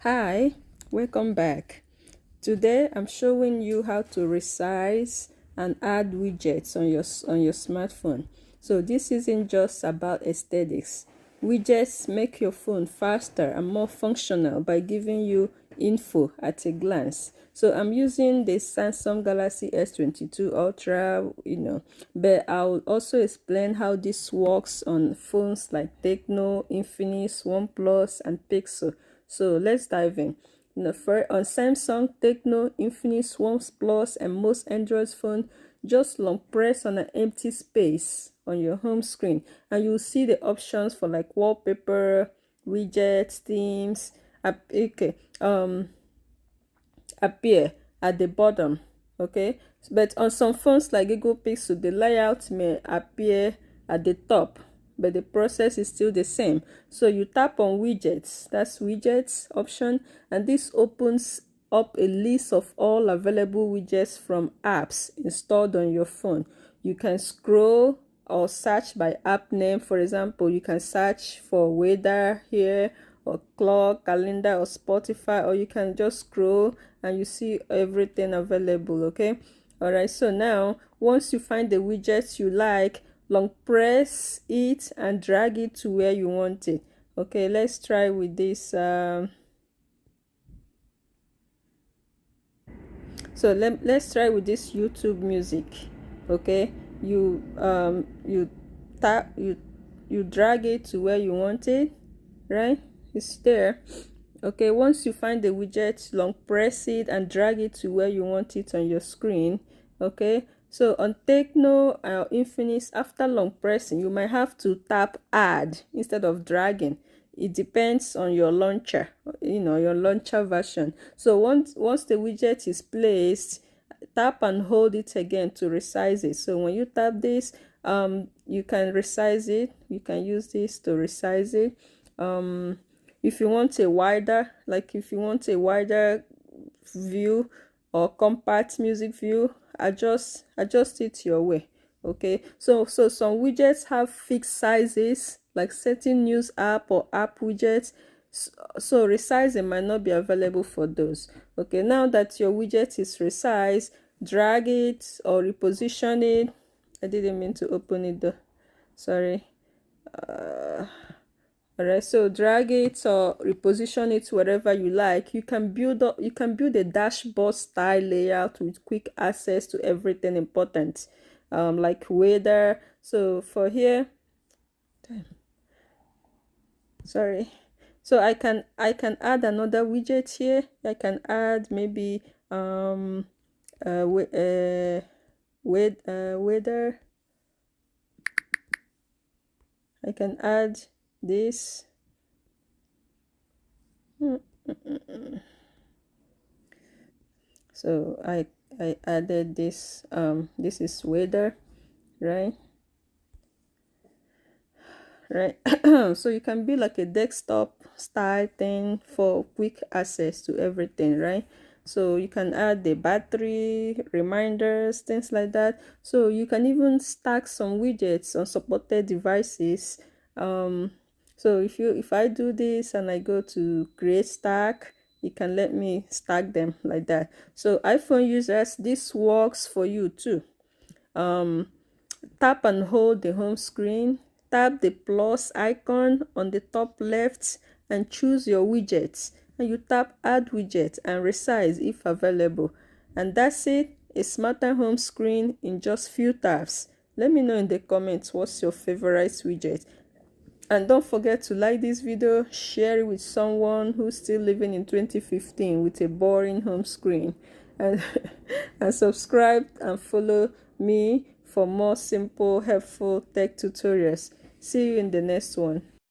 Hi, welcome back. Today I'm showing you how to resize and add widgets on your smartphone. So this isn't just about aesthetics. Widgets make your phone faster and more functional by giving you info at a glance. So I'm using the Samsung Galaxy S22 Ultra, but I'll also explain how this works on phones like Tecno, Infinix, OnePlus, and Pixel. So let's dive in. On Samsung, Tecno, Infinix, OnePlus, and most Android phones, just long press on an empty space on your home screen, and you'll see the options for like wallpaper, widgets, themes, okay, appear at the bottom. Okay, but on some phones like Google Pixel, the layout may appear at the top, but the process is still the same. So you tap on widgets, that's widgets option, and this opens up a list of all available widgets from apps installed on your phone. You can scroll or search by app name. For example, you can search for weather here, or clock, calendar, or Spotify, or you can just scroll and you see everything available. Okay, all right, so now once you find the widgets you like, long press it and drag it to where you want it. Okay, let's try with this. Let's try with this YouTube music. Okay, you drag it to where you want it, right? It's there. Okay, once you find the widget, long press it and drag it to where you want it on your screen. Okay, so on Tecno or Infinix, after long pressing, you might have to tap add instead of dragging. It depends on your launcher, your launcher version. So once the widget is placed, tap and hold it again to resize it. So when you tap this, you can resize it. You can use this to resize it. If you want a wider, view or compact music view, adjust it your way. Okay, so some widgets have fixed sizes, like certain news app or app widgets, so resizing might not be available for those. Okay, now that your widget is resized, drag it or reposition it. I didn't mean to open it though, sorry. All right, so drag it or reposition it wherever you like. You can build a dashboard style layout with quick access to everything important, like weather. So for here, sorry, so I can add another widget here. I can add maybe weather. I can add this. So I added this. This is weather, right? So you can be like a desktop style thing for quick access to everything, right? So you can add the battery, reminders, things like that. So you can even stack some widgets on supported devices. So if I do this and I go to create stack, it can let me stack them like that. So iPhone users, this works for you too. Tap and hold the home screen, tap the plus icon on the top left and choose your widgets, and you tap add widget and resize if available, and that's it. A smarter home screen in just few taps. Let me know in the comments what's your favorite widget, and don't forget to like this video, share it with someone who's still living in 2015 with a boring home screen, and and subscribe and follow me for more simple, helpful tech tutorials. See you in the next one.